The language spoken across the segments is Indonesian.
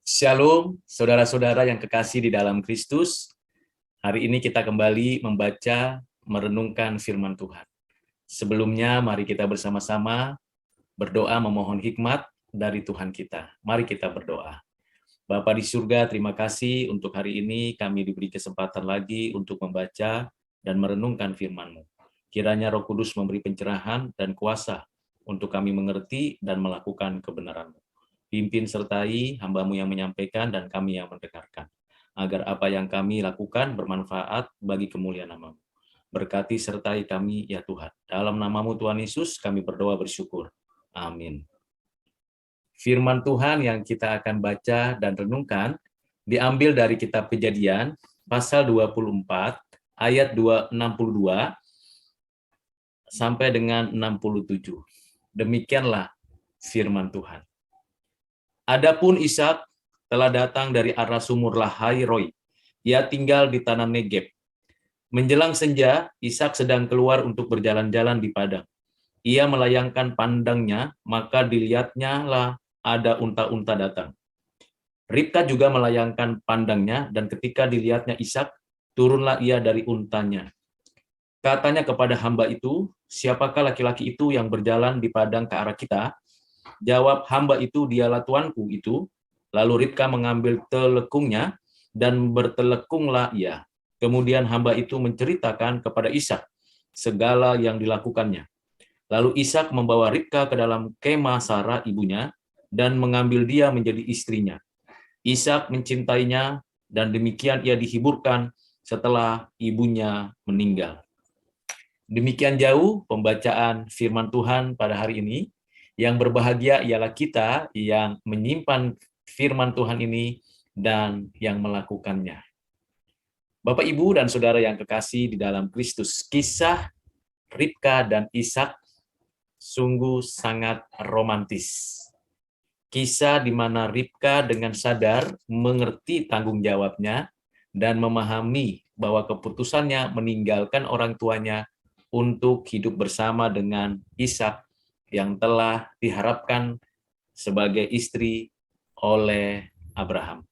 Shalom, saudara-saudara yang kekasih di dalam Kristus. Hari ini kita kembali membaca, merenungkan firman Tuhan. Sebelumnya, mari kita bersama-sama berdoa memohon hikmat dari Tuhan kita. Mari kita berdoa. Bapa di surga, terima kasih untuk hari ini kami diberi kesempatan lagi untuk membaca dan merenungkan firman-Mu. Kiranya Roh Kudus memberi pencerahan dan kuasa untuk kami mengerti dan melakukan kebenaran-Mu. Pimpin sertai hamba-Mu yang menyampaikan dan kami yang mendengarkan, agar apa yang kami lakukan bermanfaat bagi kemuliaan nama-Mu. Berkati sertai kami ya Tuhan. Dalam nama-Mu Tuhan Yesus kami berdoa bersyukur. Amin. Firman Tuhan yang kita akan baca dan renungkan diambil dari kitab Kejadian pasal 24 ayat 62 sampai dengan 67. Demikianlah firman Tuhan. Adapun Ishak telah datang dari arah sumur Lahai-Roi. Ia tinggal di tanah Negeb. Menjelang senja, Ishak sedang keluar untuk berjalan-jalan di padang. Ia melayangkan pandangnya, maka dilihatnya lah ada unta-unta datang. Ribka juga melayangkan pandangnya, dan ketika dilihatnya Ishak, turunlah ia dari untanya. Katanya kepada hamba itu, siapakah laki-laki itu yang berjalan di padang ke arah kita? Jawab hamba itu, dialah tuanku itu. Lalu Ribka mengambil telekungnya dan bertelekunglah ia. Kemudian hamba itu menceritakan kepada Ishak segala yang dilakukannya. Lalu Ishak membawa Ribka ke dalam kemah Sarah ibunya dan mengambil dia menjadi istrinya. Ishak mencintainya dan demikian ia dihiburkan setelah ibunya meninggal. Demikian jauh pembacaan firman Tuhan pada hari ini. Yang berbahagia ialah kita yang menyimpan firman Tuhan ini dan yang melakukannya. Bapak, Ibu, dan Saudara yang kekasih di dalam Kristus, kisah Ribka dan Ishak sungguh sangat romantis. Kisah di mana Ribka dengan sadar mengerti tanggung jawabnya dan memahami bahwa keputusannya meninggalkan orang tuanya untuk hidup bersama dengan Ishak yang telah diharapkan sebagai istri oleh Abraham.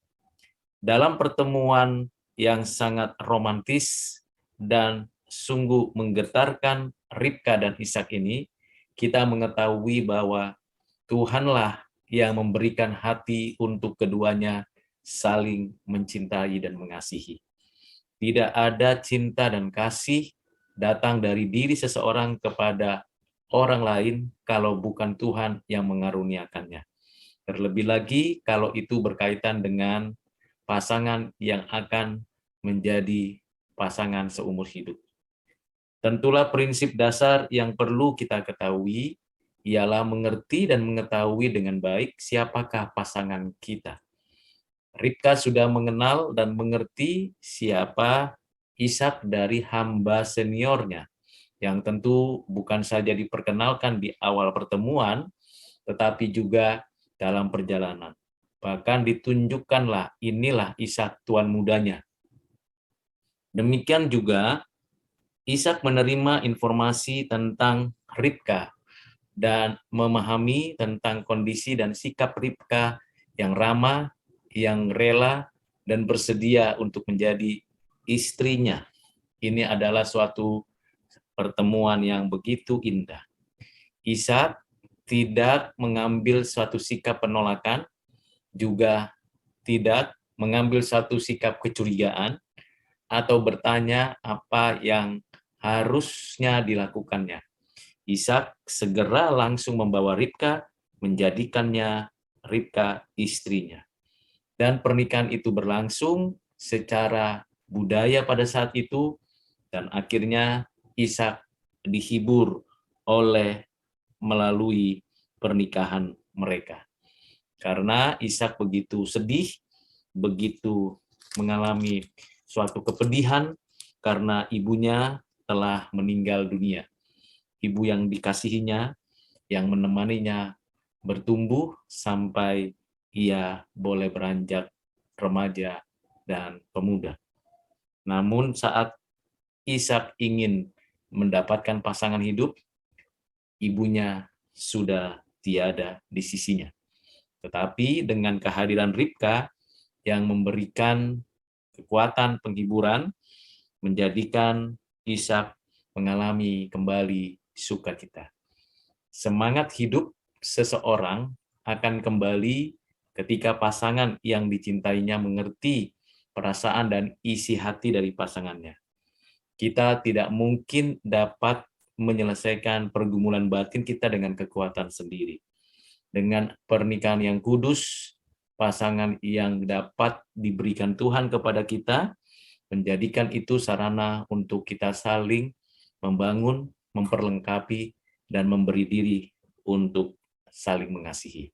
Dalam pertemuan yang sangat romantis dan sungguh menggetarkan Ribka dan Ishak ini, kita mengetahui bahwa Tuhanlah yang memberikan hati untuk keduanya saling mencintai dan mengasihi. Tidak ada cinta dan kasih datang dari diri seseorang kepada orang lain kalau bukan Tuhan yang mengaruniakannya. Terlebih lagi kalau itu berkaitan dengan pasangan yang akan menjadi pasangan seumur hidup. Tentulah prinsip dasar yang perlu kita ketahui ialah mengerti dan mengetahui dengan baik siapakah pasangan kita. Ribka sudah mengenal dan mengerti siapa Ishak dari hamba seniornya, yang tentu bukan saja diperkenalkan di awal pertemuan, tetapi juga dalam perjalanan. Bahkan ditunjukkanlah inilah Ishak tuan mudanya. Demikian juga Ishak menerima informasi tentang Ribka dan memahami tentang kondisi dan sikap Ribka yang ramah, yang rela, dan bersedia untuk menjadi istrinya. Ini adalah suatu pertemuan yang begitu indah. Ishak tidak mengambil suatu sikap penolakan, juga tidak mengambil suatu sikap kecurigaan, atau bertanya apa yang harusnya dilakukannya. Ishak segera langsung membawa Ribka, menjadikannya Ribka istrinya. Dan pernikahan itu berlangsung secara budaya pada saat itu, dan akhirnya Ishak dihibur oleh melalui pernikahan mereka. Karena Ishak begitu sedih, begitu mengalami suatu kepedihan karena ibunya telah meninggal dunia. Ibu yang dikasihinya, yang menemaninya bertumbuh sampai ia boleh beranjak remaja dan pemuda. Namun saat Ishak ingin mendapatkan pasangan hidup, ibunya sudah tiada di sisinya. Tetapi dengan kehadiran Ribka yang memberikan kekuatan penghiburan, menjadikan Ishak mengalami kembali sukacita. Semangat hidup seseorang akan kembali ketika pasangan yang dicintainya mengerti perasaan dan isi hati dari pasangannya. Kita tidak mungkin dapat menyelesaikan pergumulan batin kita dengan kekuatan sendiri. Dengan pernikahan yang kudus, pasangan yang dapat diberikan Tuhan kepada kita, menjadikan itu sarana untuk kita saling membangun, memperlengkapi, dan memberi diri untuk saling mengasihi.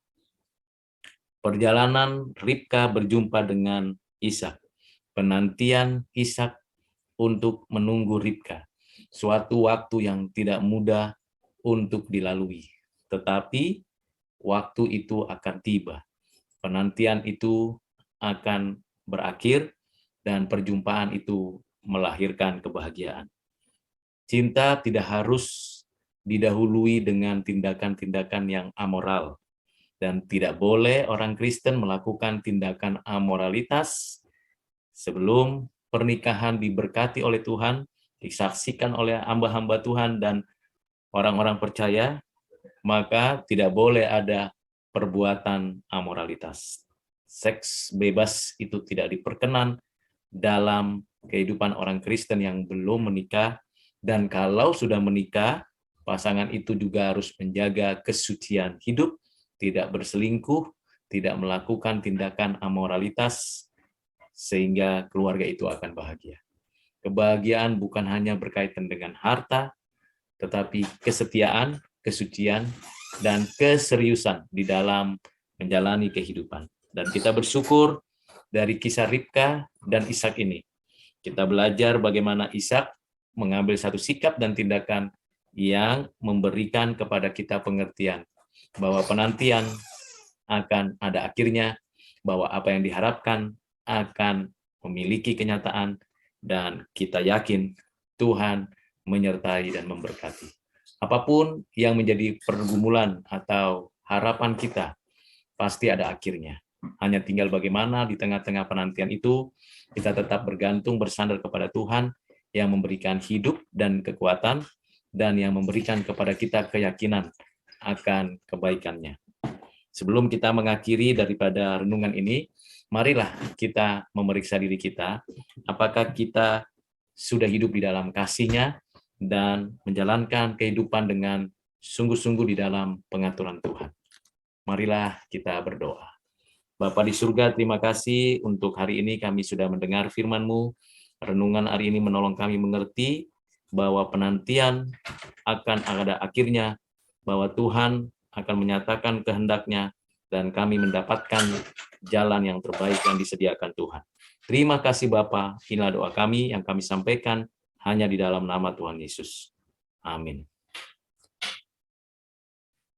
Perjalanan Ribka berjumpa dengan Ishak. Penantian Ishak untuk menunggu Ribka. Suatu waktu yang tidak mudah untuk dilalui. Tetapi waktu itu akan tiba. Penantian itu akan berakhir dan perjumpaan itu melahirkan kebahagiaan. Cinta tidak harus didahului dengan tindakan-tindakan yang amoral. Dan tidak boleh orang Kristen melakukan tindakan amoralitas sebelum pernikahan diberkati oleh Tuhan, disaksikan oleh hamba-hamba Tuhan dan orang-orang percaya, maka tidak boleh ada perbuatan amoralitas. Seks bebas itu tidak diperkenan dalam kehidupan orang Kristen yang belum menikah, dan kalau sudah menikah, pasangan itu juga harus menjaga kesucian hidup, tidak berselingkuh, tidak melakukan tindakan amoralitas, sehingga keluarga itu akan bahagia. Kebahagiaan bukan hanya berkaitan dengan harta, tetapi kesetiaan, kesucian, dan keseriusan di dalam menjalani kehidupan. Dan kita bersyukur dari kisah Ribka dan Ishak ini. Kita belajar bagaimana Ishak mengambil satu sikap dan tindakan yang memberikan kepada kita pengertian bahwa penantian akan ada akhirnya, bahwa apa yang diharapkan akan memiliki kenyataan, dan kita yakin Tuhan menyertai dan memberkati. Apapun yang menjadi pergumulan atau harapan kita, pasti ada akhirnya. Hanya tinggal bagaimana di tengah-tengah penantian itu, kita tetap bergantung bersandar kepada Tuhan yang memberikan hidup dan kekuatan, dan yang memberikan kepada kita keyakinan akan kebaikannya. Sebelum kita mengakhiri daripada renungan ini, marilah kita memeriksa diri kita, apakah kita sudah hidup di dalam kasih-Nya dan menjalankan kehidupan dengan sungguh-sungguh di dalam pengaturan Tuhan. Marilah kita berdoa. Bapa di surga, terima kasih untuk hari ini kami sudah mendengar firman-Mu. Renungan hari ini menolong kami mengerti bahwa penantian akan ada akhirnya, bahwa Tuhan akan menyatakan kehendak-Nya, dan kami mendapatkan jalan yang terbaik yang disediakan Tuhan. Terima kasih Bapa, inilah doa kami yang kami sampaikan hanya di dalam nama Tuhan Yesus. Amin.